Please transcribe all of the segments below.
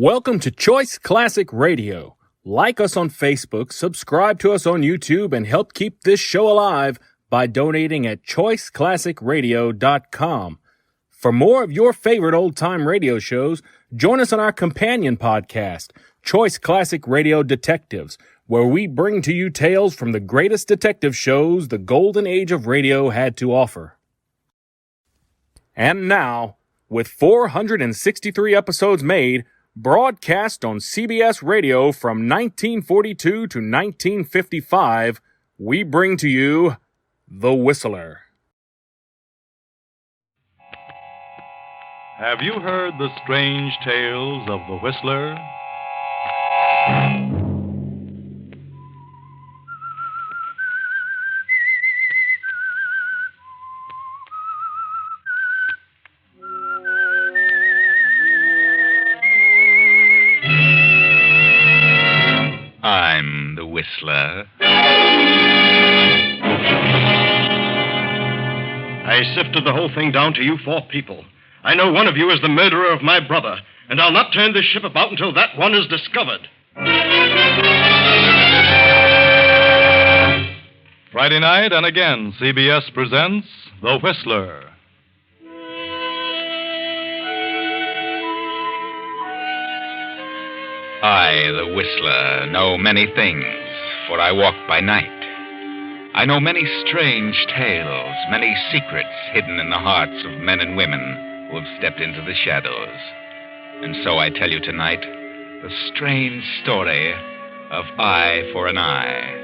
Welcome to Choice Classic Radio. Like us on Facebook, subscribe to us on YouTube, and help keep this show alive by donating at choiceclassicradio.com. For more of your favorite old-time radio shows, join us on our companion podcast, Choice Classic Radio Detectives, where we bring to you tales from the greatest detective shows the golden age of radio had to offer. And now, with 463 episodes made, broadcast on CBS Radio from 1942 to 1955, we bring to you The Whistler. Have you heard the strange tales of the Whistler? I'm the Whistler. I sifted the whole thing down to you four people. I know one of you is the murderer of my brother, and I'll not turn this ship about until that one is discovered. Friday night, and again, CBS presents The Whistler. I, the Whistler, know many things, for I walk by night. I know many strange tales, many secrets hidden in the hearts of men and women who have stepped into the shadows. And so I tell you tonight the strange story of Eye for an Eye.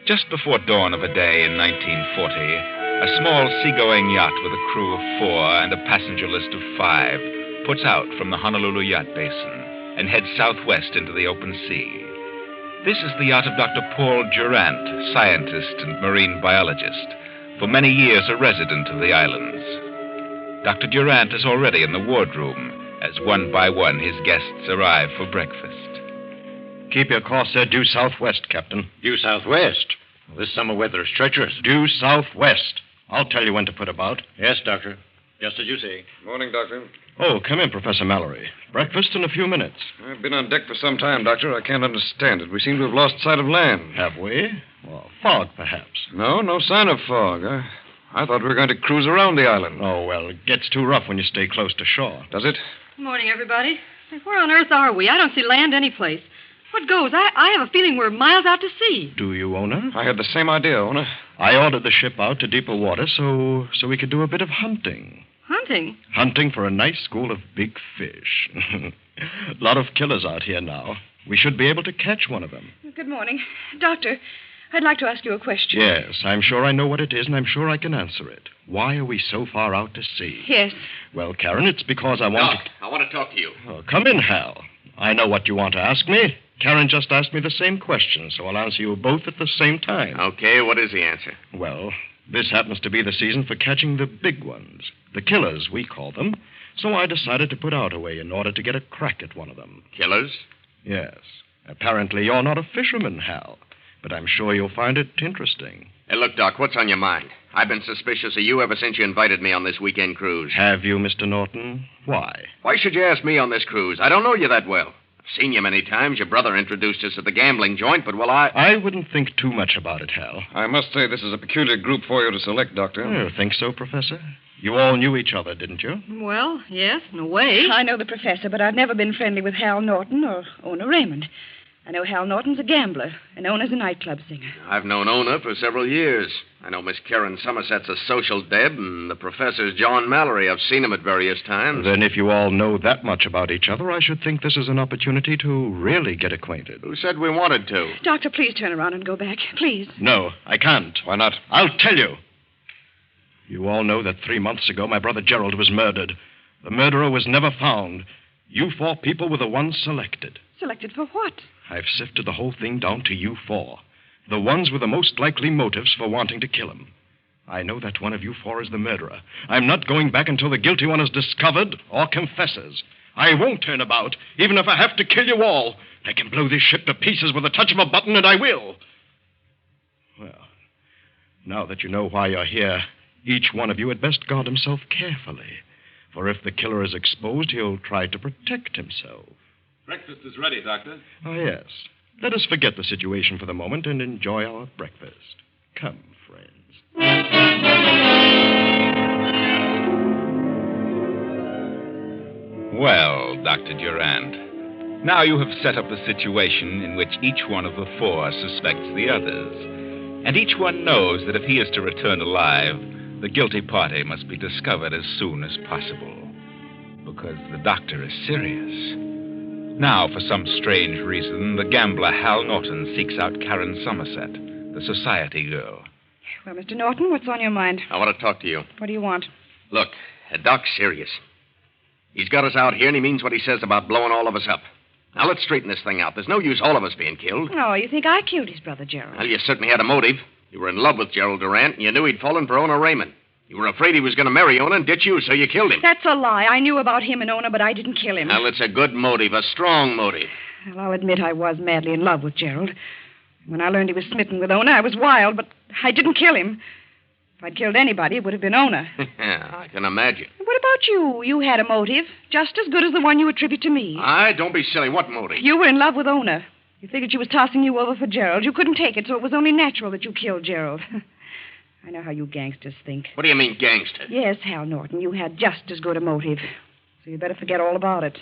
Just before dawn of a day in 1940, a small seagoing yacht with a crew of 4 and a passenger list of 5 puts out from the Honolulu Yacht Basin and heads southwest into the open sea. This is the yacht of Dr. Paul Durant, scientist and marine biologist, for many years a resident of the islands. Dr. Durant is already in the wardroom as one by one his guests arrive for breakfast. Keep your course due southwest, Captain. Due southwest? Well, this summer weather is treacherous. Due southwest. I'll tell you when to put about. Yes, Doctor. Just as you say. Morning, Doctor. Oh, come in, Professor Mallory. Breakfast in a few minutes. I've been on deck for some time, Doctor. I can't understand it. We seem to have lost sight of land. Have we? Well, fog, perhaps. No sign of fog. I thought we were going to cruise around the island. Oh, well, it gets too rough when you stay close to shore. Does it? Good morning, everybody. Say, where on earth are we? I don't see land anyplace. What goes? I have a feeling we're miles out to sea. Do you, Owner? I had the same idea, Owner. I ordered the ship out to deeper water so we could do a bit of hunting. Hunting? Hunting for a nice school of big fish. A lot of killers out here now. We should be able to catch one of them. Good morning. Doctor, I'd like to ask you a question. Yes, I'm sure I know what it is, and I'm sure I can answer it. Why are we so far out to sea? Yes. Well, Karen, it's because I want Doc, I want to talk to you. Oh, come in, Hal. I know what you want to ask me. Karen just asked me the same question, so I'll answer you both at the same time. Okay, what is the answer? Well, this happens to be the season for catching the big ones. The killers, we call them. So I decided to put out a way in order to get a crack at one of them. Killers? Yes. Apparently you're not a fisherman, Hal. But I'm sure you'll find it interesting. Hey, look, Doc, what's on your mind? I've been suspicious of you ever since you invited me on this weekend cruise. Have you, Mr. Norton? Why? Why should you ask me on this cruise? I don't know you that well. I've seen you many times. Your brother introduced us at the gambling joint, but, well, I wouldn't think too much about it, Hal. I must say this is a peculiar group for you to select, Doctor. You think so, Professor? You all knew each other, didn't you? Well, yes, in a way. I know the professor, but I've never been friendly with Hal Norton or Ona Raymond. I know Hal Norton's a gambler, and Ona's a nightclub singer. I've known Ona for several years. I know Miss Karen Somerset's a social deb, and the professor's John Mallory. I've seen him at various times. Then if you all know that much about each other, I should think this is an opportunity to really get acquainted. Who said we wanted to? Doctor, please turn around and go back. Please. No, I can't. Why not? I'll tell you. You all know that 3 months ago my brother Gerald was murdered. The murderer was never found. You 4 people were the ones selected. Selected for what? I've sifted the whole thing down to you 4. The ones with the most likely motives for wanting to kill him. I know that one of you 4 is the murderer. I'm not going back until the guilty one is discovered or confesses. I won't turn about, even if I have to kill you all. I can blow this ship to pieces with a touch of a button, and I will. Well, now that you know why you're here, each one of you had best guard himself carefully. For if the killer is exposed, he'll try to protect himself. Breakfast is ready, Doctor. Oh, yes. Let us forget the situation for the moment and enjoy our breakfast. Come, friends. Well, Dr. Durant, now you have set up a situation in which each one of the four suspects the others. And each one knows that if he is to return alive, the guilty party must be discovered as soon as possible. Because the doctor is serious. Now, for some strange reason, the gambler Hal Norton seeks out Karen Somerset, the society girl. Well, Mr. Norton, what's on your mind? I want to talk to you. What do you want? Look, Doc's serious. He's got us out here, and he means what he says about blowing all of us up. Now, let's straighten this thing out. There's no use all of us being killed. Oh, you think I killed his brother, Gerald? Well, you certainly had a motive. You were in love with Gerald Durant, and you knew he'd fallen for Ona Raymond. You were afraid he was going to marry Ona and ditch you, so you killed him. That's a lie. I knew about him and Ona, but I didn't kill him. Well, it's a good motive, a strong motive. Well, I'll admit I was madly in love with Gerald. When I learned he was smitten with Ona, I was wild, but I didn't kill him. If I'd killed anybody, it would have been Ona. Yeah, I can imagine. What about you? You had a motive, just as good as the one you attribute to me. Don't be silly. What motive? You were in love with Ona. You figured she was tossing you over for Gerald. You couldn't take it, so it was only natural that you killed Gerald. I know how you gangsters think. What do you mean, gangster? Yes, Hal Norton, you had just as good a motive. So you'd better forget all about it.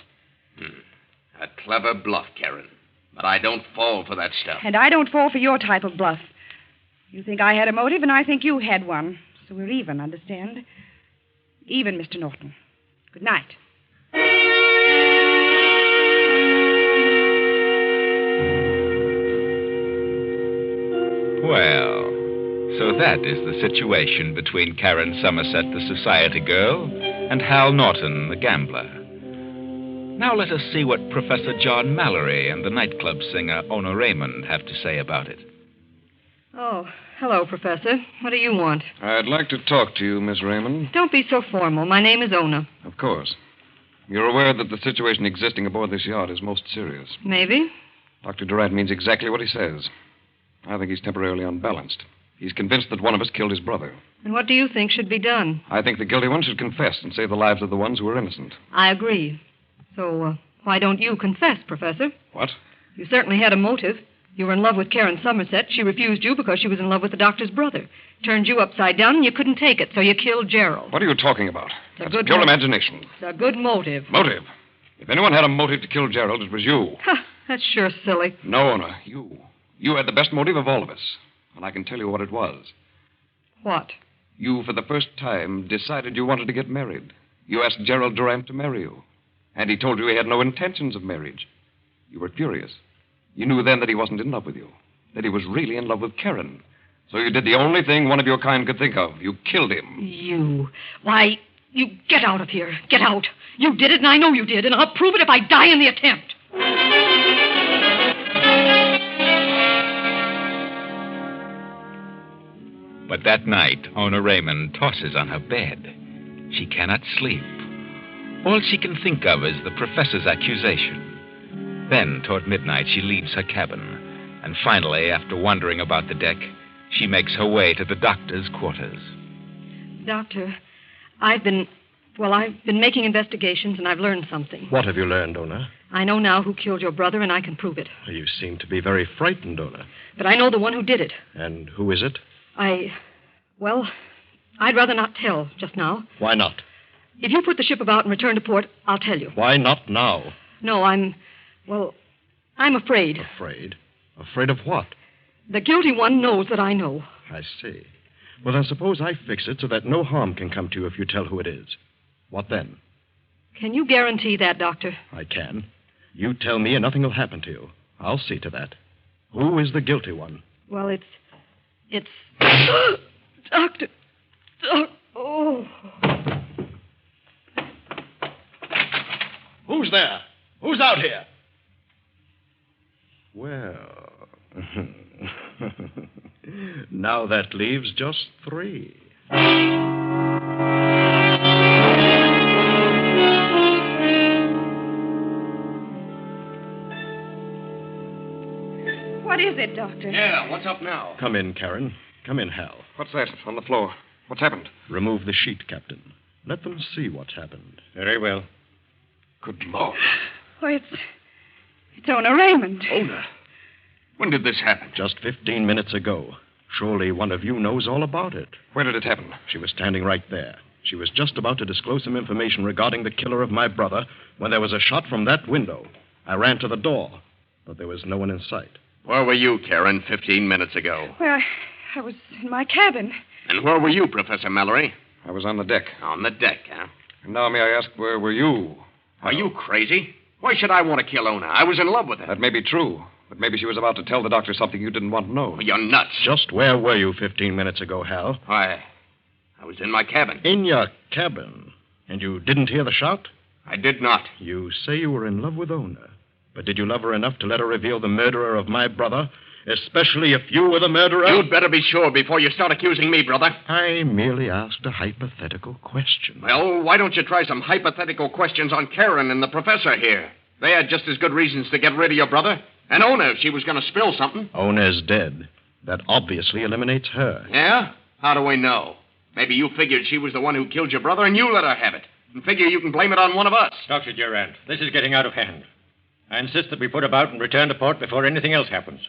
A clever bluff, Karen. But I don't fall for that stuff. And I don't fall for your type of bluff. You think I had a motive, and I think you had one. So we're even, understand? Even, Mr. Norton. Good night. Well, so that is the situation between Karen Somerset, the society girl, and Hal Norton, the gambler. Now let us see what Professor John Mallory and the nightclub singer Ona Raymond have to say about it. Oh, hello, Professor. What do you want? I'd like to talk to you, Miss Raymond. Don't be so formal. My name is Ona. Of course. You're aware that the situation existing aboard this yacht is most serious. Maybe. Dr. Durant means exactly what he says. I think he's temporarily unbalanced. He's convinced that one of us killed his brother. And what do you think should be done? I think the guilty one should confess and save the lives of the ones who are innocent. I agree. So, why don't you confess, Professor? What? You certainly had a motive. You were in love with Karen Somerset. She refused you because she was in love with the doctor's brother. Turned you upside down and you couldn't take it, so you killed Gerald. What are you talking about? It's a That's good pure motive. imagination. It's a good motive. Motive? If anyone had a motive to kill Gerald, it was you. Ha, that's sure silly. No, Ona, you. You had the best motive of all of us. And I can tell you what it was. What? You, for the first time, decided you wanted to get married. You asked Gerald Durant to marry you. And he told you he had no intentions of marriage. You were furious. You knew then that he wasn't in love with you. That he was really in love with Karen. So you did the only thing one of your kind could think of. You killed him. You. Why, you get out of here. Get out. You did it, and I know you did, and I'll prove it if I die in the attempt. But that night, Ona Raymond tosses on her bed. She cannot sleep. All she can think of is the professor's accusation. Then, toward midnight, she leaves her cabin. And finally, after wandering about the deck, she makes her way to the doctor's quarters. Doctor, I've been making investigations, and I've learned something. What have you learned, Ona? I know now who killed your brother, and I can prove it. You seem to be very frightened, Ona. But I know the one who did it. And who is it? I'd rather not tell just now. Why not? If you put the ship about and return to port, I'll tell you. Why not now? No, I'm afraid. Afraid? Afraid of what? The guilty one knows that I know. I see. Well, then suppose I fix it so that no harm can come to you if you tell who it is. What then? Can you guarantee that, Doctor? I can. You tell me and nothing will happen to you. I'll see to that. Who is the guilty one? Well, it's... Doctor... Oh... Who's there? Who's out here? Well, now that leaves just 3. What is it, Doctor? Yeah, what's up now? Come in, Karen. Come in, Hal. What's that on the floor? What's happened? Remove the sheet, Captain. Let them see what's happened. Very well. Good Lord. Why, it's Ona Raymond. Ona? When did this happen? Just 15 minutes ago. Surely one of you knows all about it. Where did it happen? She was standing right there. She was just about to disclose some information regarding the killer of my brother when there was a shot from that window. I ran to the door, but there was no one in sight. Where were you, Karen, 15 minutes ago? Well, I was in my cabin. And where were you, Professor Mallory? I was on the deck. On the deck, huh? And now may I ask, where were you? Are you crazy? Why should I want to kill Ona? I was in love with her. That may be true, but maybe she was about to tell the doctor something you didn't want to know. You're nuts. Just where were you 15 minutes ago, Hal? Why, I was in my cabin. In your cabin? And you didn't hear the shot? I did not. You say you were in love with Ona. But did you love her enough to let her reveal the murderer of my brother? Especially if you were the murderer? You'd better be sure before you start accusing me, brother. I merely asked a hypothetical question. Well, why don't you try some hypothetical questions on Karen and the professor here? They had just as good reasons to get rid of your brother. And Ona, if she was going to spill something. Ona's dead. That obviously eliminates her. Yeah? How do we know? Maybe you figured she was the one who killed your brother and you let her have it. And figure you can blame it on one of us. Dr. Durant, this is getting out of hand. I insist that we put about and return to port before anything else happens.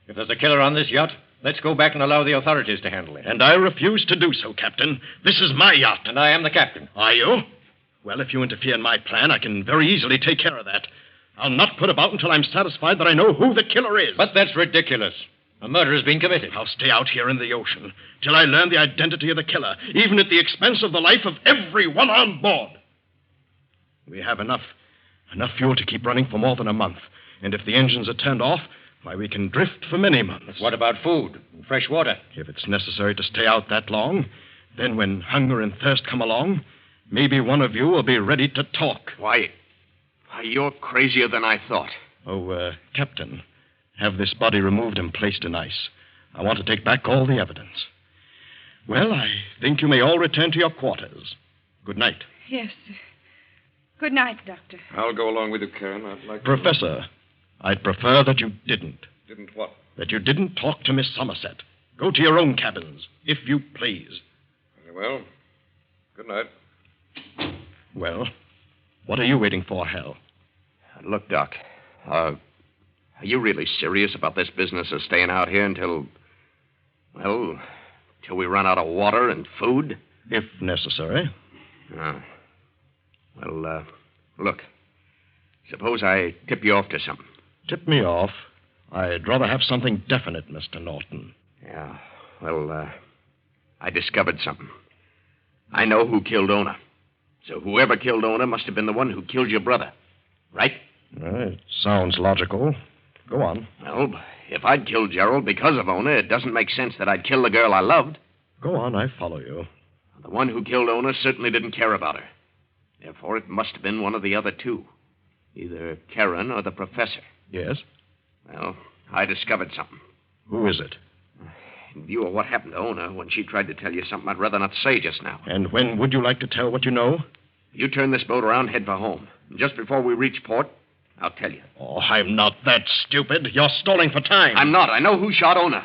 If there's a killer on this yacht, let's go back and allow the authorities to handle it. And I refuse to do so, Captain. This is my yacht. And I am the captain. Are you? Well, if you interfere in my plan, I can very easily take care of that. I'll not put about until I'm satisfied that I know who the killer is. But that's ridiculous. A murder has been committed. I'll stay out here in the ocean till I learn the identity of the killer, even at the expense of the life of everyone on board. We have enough fuel to keep running for more than a month. And if the engines are turned off, why, we can drift for many months. What about food and fresh water? If it's necessary to stay out that long, then when hunger and thirst come along, maybe one of you will be ready to talk. Why, you're crazier than I thought. Oh, Captain, have this body removed and placed in ice. I want to take back all the evidence. Well, I think you may all return to your quarters. Good night. Yes. Good night, Doctor. I'll go along with you, Karen. I'd like to... Professor, I'd prefer that you didn't. Didn't what? That you didn't talk to Miss Somerset. Go to your own cabins, if you please. Very well. Good night. Well, what are you waiting for, Hal? Look, Doc, are you really serious about this business of staying out here until we run out of water and food? If necessary. Look, suppose I tip you off to something. Tip me off? I'd rather have something definite, Mr. Norton. Yeah, I discovered something. I know who killed Ona. So whoever killed Ona must have been the one who killed your brother, right? It sounds logical. Go on. Well, if I'd killed Gerald because of Ona, it doesn't make sense that I'd kill the girl I loved. Go on, I follow you. The one who killed Ona certainly didn't care about her. Therefore, it must have been one of the other two. Either Karen or the professor. Yes? Well, I discovered something. Who is it? In view of what happened to Ona when she tried to tell you something I'd rather not say just now. And when would you like to tell what you know? You turn this boat around, head for home. And just before we reach port, I'll tell you. Oh, I'm not that stupid. You're stalling for time. I'm not. I know who shot Ona.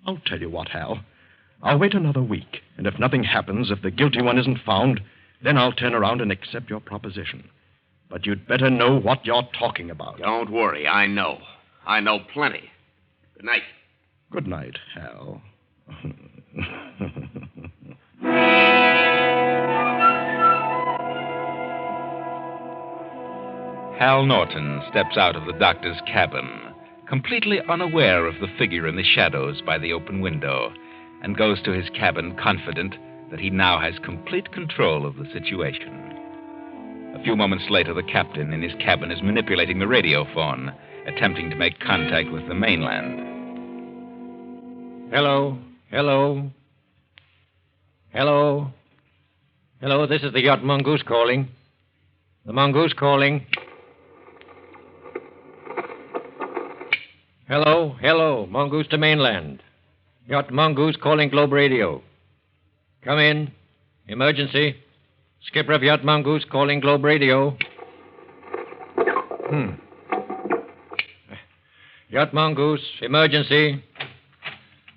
I'll tell you what, Hal. I'll wait another week, and if nothing happens, if the guilty one isn't found, then I'll turn around and accept your proposition. But you'd better know what you're talking about. Don't worry. I know. I know plenty. Good night. Good night, Hal. Hal Norton steps out of the doctor's cabin, completely unaware of the figure in the shadows by the open window, and goes to his cabin confident that he now has complete control of the situation. A few moments later, the captain in his cabin is manipulating the radio phone, attempting to make contact with the mainland. Hello? Hello? Hello? Hello, this is the yacht Mongoose calling. The Mongoose calling. Hello? Hello, Mongoose to mainland. Yacht Mongoose calling Globe Radio. Come in. Emergency. Skipper of Yacht Mongoose calling Globe Radio. Yacht Mongoose, emergency.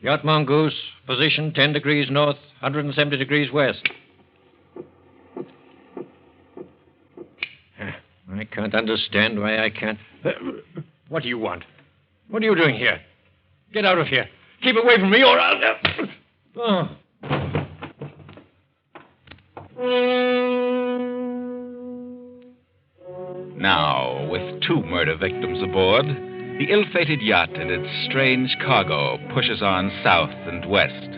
Yacht Mongoose, position 10 degrees north, 170 degrees west. I can't understand why I can't. What do you want? What are you doing here? Get out of here. Keep away from me, or I'll. Oh. Now, with 2 murder victims aboard, the ill-fated yacht and its strange cargo pushes on south and west.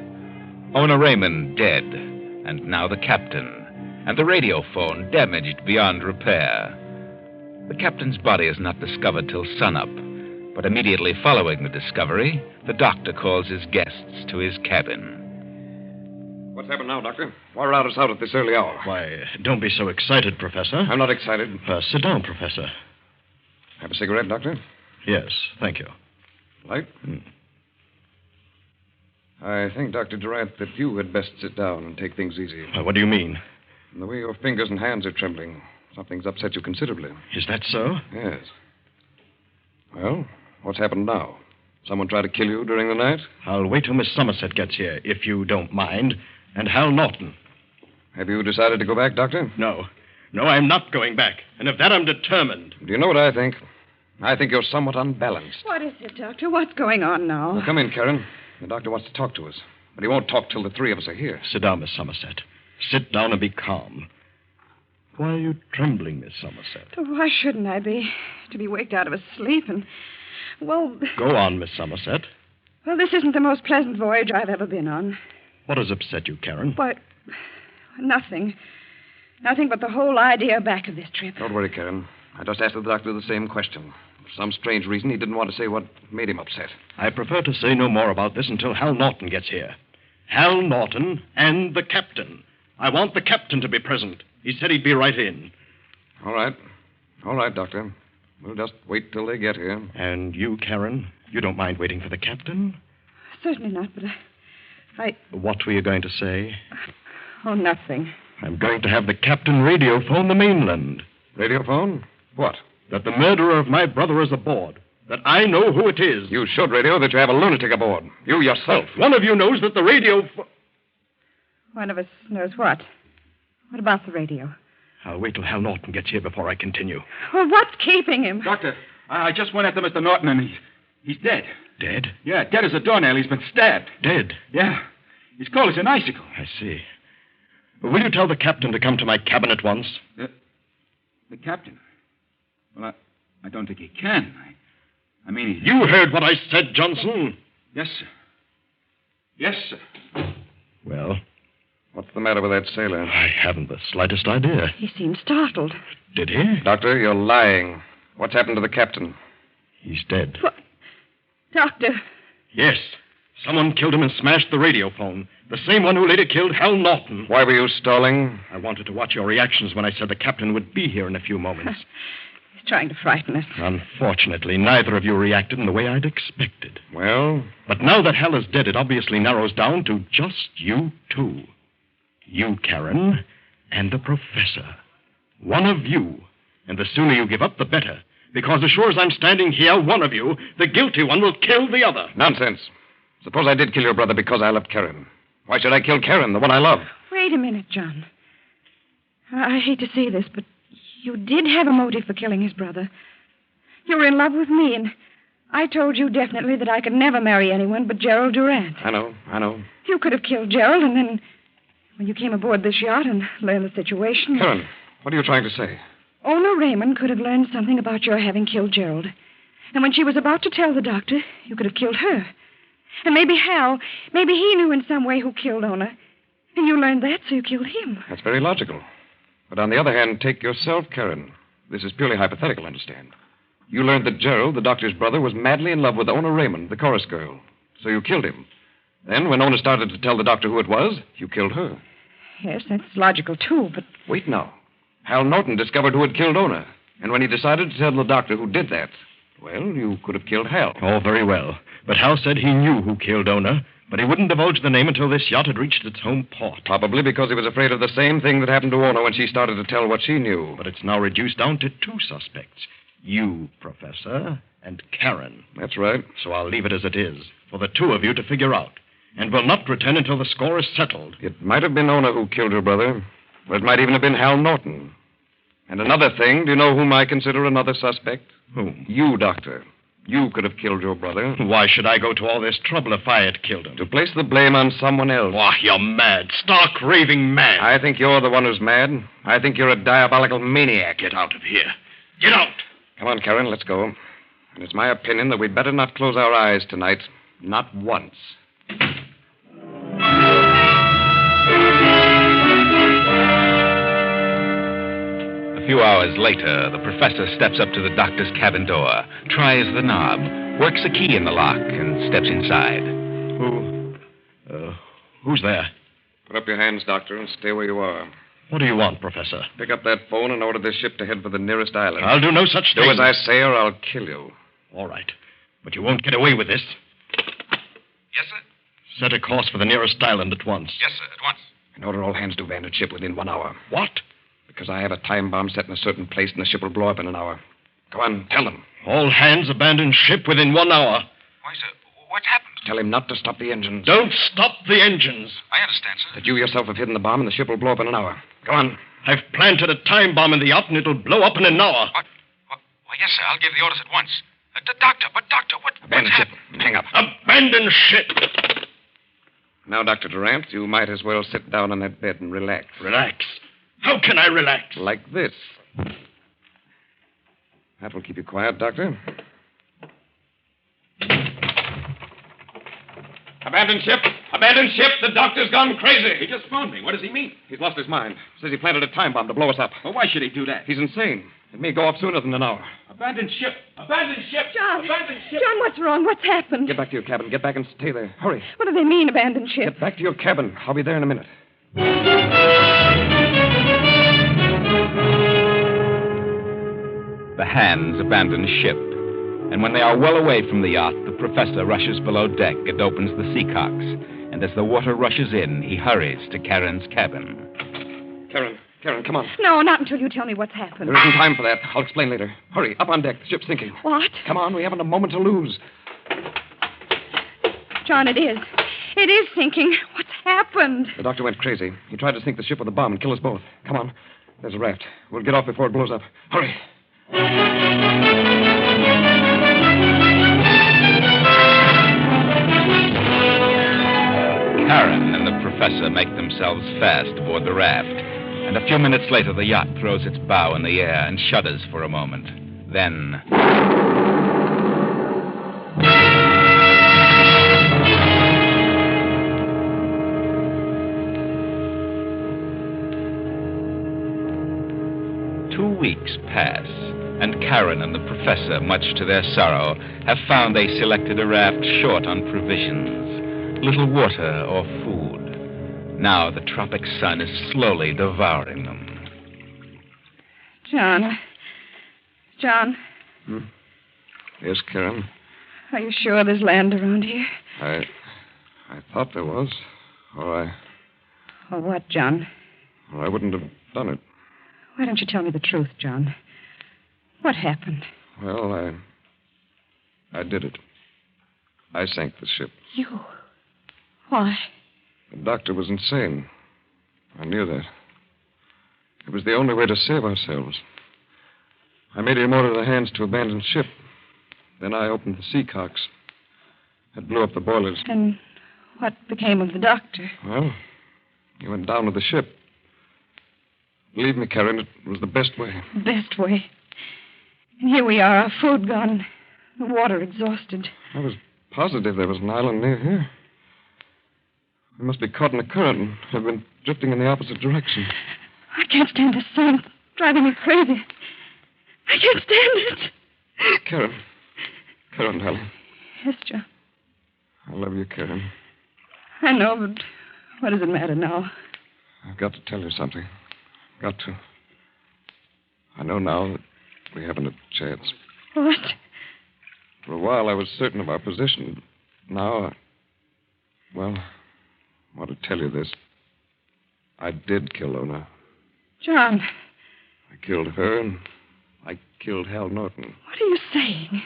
Owner Raymond dead, and now the captain, and the radio phone damaged beyond repair. The captain's body is not discovered till sunup, but immediately following the discovery, the doctor calls his guests to his cabin. What's happened now, Doctor? Why rout us out at this early hour? Why, don't be so excited, Professor. I'm not excited. Sit down, Professor. Have a cigarette, Doctor? Yes, thank you. Light? I think, Dr. Durant, that you had best sit down and take things easy. What do you mean? From the way your fingers and hands are trembling, something's upset you considerably. Is that so? Yes. Well, what's happened now? Someone try to kill you during the night? I'll wait till Miss Somerset gets here, if you don't mind. And Hal Norton. Have you decided to go back, Doctor? No. No, I'm not going back. And of that, I'm determined. Do you know what I think? I think you're somewhat unbalanced. What is it, Doctor? What's going on now? Well, come in, Karen. The doctor wants to talk to us. But he won't talk till the 3 of us are here. Sit down, Miss Somerset. Sit down and be calm. Why are you trembling, Miss Somerset? Oh, why shouldn't I be? To be waked out of a sleep and... Well... Go on, Miss Somerset. Well, this isn't the most pleasant voyage I've ever been on. What has upset you, Karen? Why, nothing. Nothing but the whole idea back of this trip. Don't worry, Karen. I just asked the doctor the same question. For some strange reason, he didn't want to say what made him upset. I prefer to say no more about this until Hal Norton gets here. Hal Norton and the captain. I want the captain to be present. He said he'd be right in. All right. All right, Doctor. We'll just wait till they get here. And you, Karen, you don't mind waiting for the captain? Certainly not, but I... What were you going to say? Oh, nothing. I'm going to have the captain radio phone the mainland. Radio phone? What? That the murderer of my brother is aboard. That I know who it is. You should radio that you have a lunatic aboard. You yourself. One of you knows that the radio... One of us knows what? What about the radio? I'll wait till Hal Norton gets here before I continue. Well, what's keeping him? Doctor, I just went after Mr. Norton, and he's dead. Dead? Yeah, dead as a doornail. He's been stabbed. Dead? Yeah. He's cold as an icicle. I see. Will you tell the captain to come to my cabin at once? The captain? Well, I don't think he can. I mean, he's... You heard what I said, Johnson. Yes, sir. Yes, sir. Well? What's the matter with that sailor? I haven't the slightest idea. He seemed startled. Did he? Doctor, you're lying. What's happened to the captain? He's dead. What? Doctor. Yes. Someone killed him and smashed the radio phone. The same one who later killed Hal Norton. Why were you stalling? I wanted to watch your reactions when I said the captain would be here in a few moments. He's trying to frighten us. Unfortunately, neither of you reacted in the way I'd expected. Well? But now that Hal is dead, it obviously narrows down to just you two. You, Karen, and the professor. One of you. And the sooner you give up, the better. Because as sure as I'm standing here, one of you, the guilty one, will kill the other. Nonsense. Suppose I did kill your brother because I loved Karen. Why should I kill Karen, the one I love? Wait a minute, John. I hate to say this, but you did have a motive for killing his brother. You were in love with me, and I told you definitely that I could never marry anyone but Gerald Durant. I know. You could have killed Gerald, and then when you came aboard this yacht and learned the situation... Karen, what are you trying to say? Owner Raymond could have learned something about your having killed Gerald. And when she was about to tell the doctor, you could have killed her. And maybe Hal, maybe he knew in some way who killed Owner. And you learned that, so you killed him. That's very logical. But on the other hand, take yourself, Karen. This is purely hypothetical, understand. You learned that Gerald, the doctor's brother, was madly in love with Owner Raymond, the chorus girl. So you killed him. Then, when Owner started to tell the doctor who it was, you killed her. Yes, that's logical, too, but... Wait now. Hal Norton discovered who had killed Owner. And when he decided to tell the doctor who did that, well, you could have killed Hal. Oh, very well. But Hal said he knew who killed Owner, but he wouldn't divulge the name until this yacht had reached its home port. Probably because he was afraid of the same thing that happened to Owner when she started to tell what she knew. But it's now reduced down to two suspects. You, Professor, and Karen. That's right. So I'll leave it as it is, for the two of you to figure out. And will not return until the score is settled. It might have been Owner who killed her brother, but it might even have been Hal Norton. And another thing, do you know whom I consider another suspect? Who? You, Doctor. You could have killed your brother. Why should I go to all this trouble if I had killed him? To place the blame on someone else. Why, you're mad. Stark raving mad. I think you're the one who's mad. I think you're a diabolical maniac. Get out of here. Get out. Come on, Karen, let's go. And it's my opinion that we'd better not close our eyes tonight. Not once. A few hours later, the professor steps up to the doctor's cabin door, tries the knob, works a key in the lock, and steps inside. Who's there? Put up your hands, Doctor, and stay where you are. What do you want, Professor? Pick up that phone and order this ship to head for the nearest island. I'll do no such thing. Do as I say, or I'll kill you. All right. But you won't get away with this. Yes, sir? Set a course for the nearest island at once. Yes, sir, at once. And order all hands to abandon ship within 1 hour. What? Because I have a time bomb set in a certain place, and the ship will blow up in an hour. Go on, tell them. All hands abandon ship within 1 hour. Why, sir, what's happened? Tell him not to stop the engines. Don't stop the engines. I understand, sir. That you yourself have hidden the bomb, and the ship will blow up in an hour. Go on. I've planted a time bomb in the yacht, and it'll blow up in an hour. What? Why, yes, sir, I'll give the orders at once. Doctor, what's Abandon ship. happened? Hang up. Abandon ship. Now, Dr. Durant, you might as well sit down on that bed and relax. Relax. How can I relax? Like this. That will keep you quiet, Doctor. Abandon ship! Abandon ship! The doctor's gone crazy! He just phoned me. What does he mean? He's lost his mind. Says he planted a time bomb to blow us up. Well, why should he do that? He's insane. It may go off sooner than an hour. Abandon ship! Abandon ship! John! Abandon ship! John, what's wrong? What's happened? Get back to your cabin. Get back and stay there. Hurry. What do they mean, abandoned ship? Get back to your cabin. I'll be there in a minute. The hands abandon ship, and when they are well away from the yacht, the professor rushes below deck and opens the seacocks. And as the water rushes in, he hurries to Karen's cabin. Karen, come on. No, not until you tell me what's happened. There isn't time for that. I'll explain later. Hurry, up on deck. The ship's sinking. What? Come on, we haven't a moment to lose. John, it is. It is sinking. What's happened? The doctor went crazy. He tried to sink the ship with a bomb and kill us both. Come on. There's a raft. We'll get off before it blows up. Hurry. Karen and the professor make themselves fast aboard the raft, and a few minutes later the yacht throws its bow in the air and shudders for a moment. Then... weeks pass, and Karen and the professor, much to their sorrow, have found they selected a raft short on provisions, little water or food. Now the tropic sun is slowly devouring them. John. Yes, Karen. Are you sure there's land around here? I thought there was. Or what, John? I wouldn't have done it. Why don't you tell me the truth, John? What happened? Well, I did it. I sank the ship. You? Why? The doctor was insane. I knew that. It was the only way to save ourselves. I made him order the hands to abandon ship. Then I opened the seacocks. It blew up the boilers. And what became of the doctor? Well, he went down with the ship. Believe me, Karen, it was the best way. Best way. And here we are, our food gone, the water exhausted. I was positive there was an island near here. We must be caught in a current and have been drifting in the opposite direction. I can't stand this sun. It's driving me crazy. I can't stand it. Karen, darling. Yes, John. I love you, Karen. I know, but what does it matter now? I've got to tell you something. Got to. I know now that we haven't a chance. What? For a while, I was certain of our position. Now, well, I want to tell you this. I did kill Ona. John. I killed her, and I killed Hal Norton. What are you saying?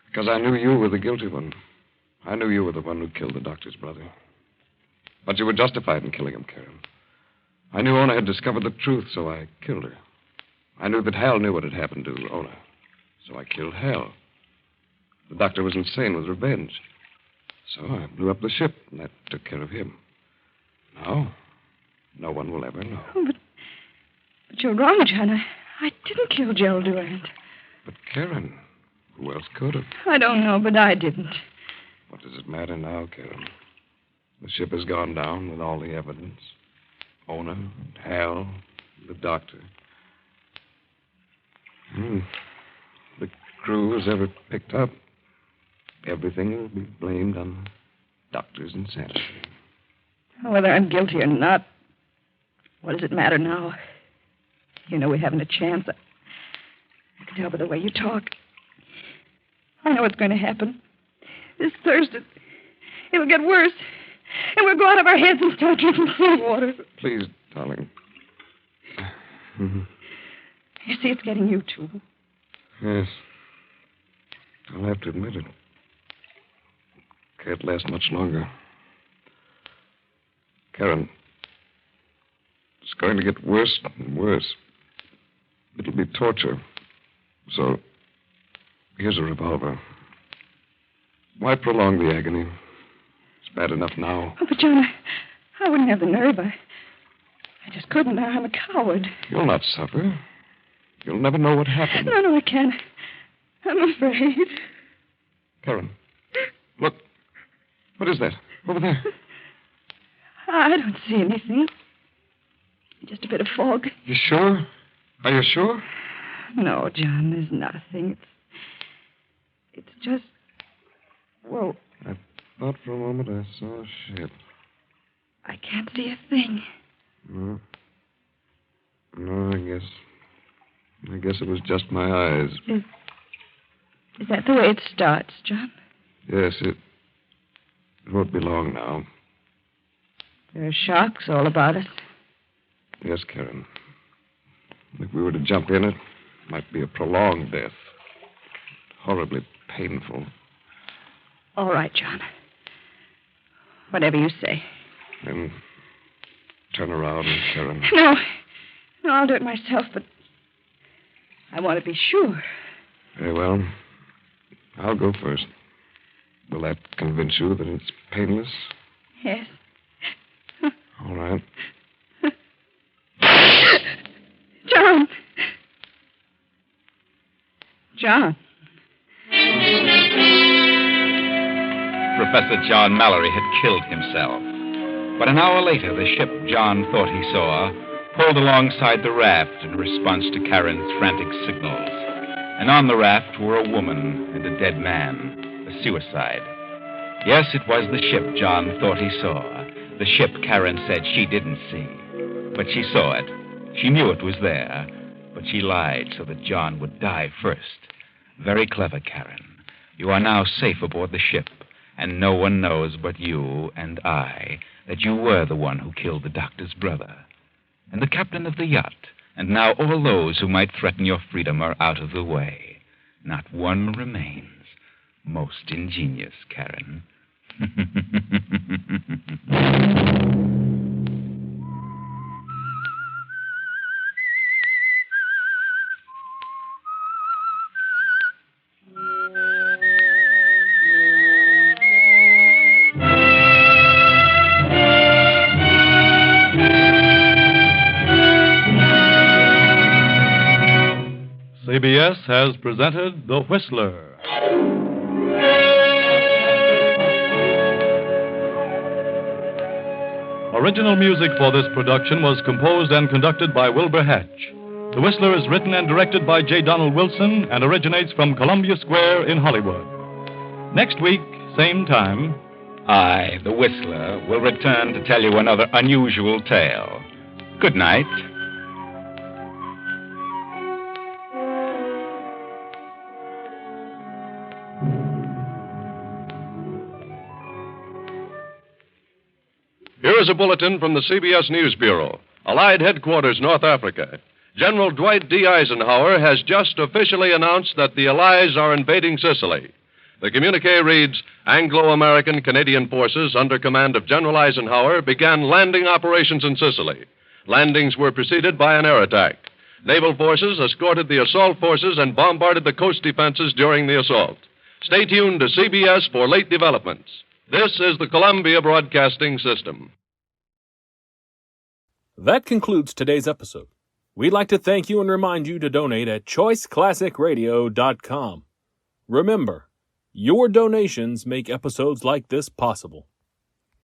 Because I knew you were the guilty one. I knew you were the one who killed the doctor's brother. But you were justified in killing him, Karen. I knew Ona had discovered the truth, so I killed her. I knew that Hal knew what had happened to Ona. So I killed Hal. The doctor was insane with revenge. So I blew up the ship, and that took care of him. Now, no one will ever know. Oh, but you're wrong, John. I didn't kill Gerald Durant. But Karen, who else could have? I don't know, but I didn't. What does it matter now, Karen? The ship has gone down with all the evidence. Ona, and Hal, the doctor. The crew is ever picked up. Everything will be blamed on the doctor's insanity. Whether I'm guilty or not, what does it matter now? You know we haven't a chance. I can tell by the way you talk. I know what's going to happen. This Thursday, it'll get worse. And we'll go out of our heads and start drinking seawater. Please, darling. You see, it's getting you, too. Yes. I'll have to admit it. Can't last much longer. Karen, it's going to get worse and worse. It'll be torture. So, here's a revolver. Why prolong the agony? It's bad enough now. Oh, but, John, I wouldn't have the nerve. I just couldn't. I'm a coward. You'll not suffer. You'll never know what happened. No, I can't. I'm afraid. Karen, look. What is that? Over there. I don't see anything. Just a bit of fog. You sure? Are you sure? No, John, there's nothing. It's just... Well... I thought for a moment I saw a ship. I can't see a thing. No, I guess it was just my eyes. Is that the way it starts, John? Yes, it won't be long now. There are sharks all about us. Yes, Karen. If we were to jump in, it might be a prolonged death. Horribly painful. All right, John. Whatever you say. Then turn around, Karen. No, I'll do it myself, but I want to be sure. Very well. I'll go first. Will that convince you that it's painless? Yes. All right. John! John. Professor John Mallory had killed himself. But an hour later, the ship John thought he saw pulled alongside the raft in response to Karen's frantic signals. And on the raft were a woman and a dead man, a suicide. Yes, it was the ship John thought he saw, the ship Karen said she didn't see. But she saw it. She knew it was there, but she lied so that John would die first. Very clever, Karen. You are now safe aboard the ship, and no one knows but you and I that you were the one who killed the doctor's brother. And the captain of the yacht, and now all those who might threaten your freedom are out of the way. Not one remains. Most ingenious, Karen. CBS has presented The Whistler. Original music for this production was composed and conducted by Wilbur Hatch. The Whistler is written and directed by J. Donald Wilson and originates from Columbia Square in Hollywood. Next week, same time, I, the Whistler, will return to tell you another unusual tale. Good night. Here is a bulletin from the CBS News Bureau. Allied Headquarters, North Africa. General Dwight D. Eisenhower has just officially announced that the Allies are invading Sicily. The communique reads, Anglo-American Canadian forces under command of General Eisenhower began landing operations in Sicily. Landings were preceded by an air attack. Naval forces escorted the assault forces and bombarded the coast defenses during the assault. Stay tuned to CBS for late developments. This is the Columbia Broadcasting System. That concludes today's episode. We'd like to thank you and remind you to donate at choiceclassicradio.com. Remember, your donations make episodes like this possible.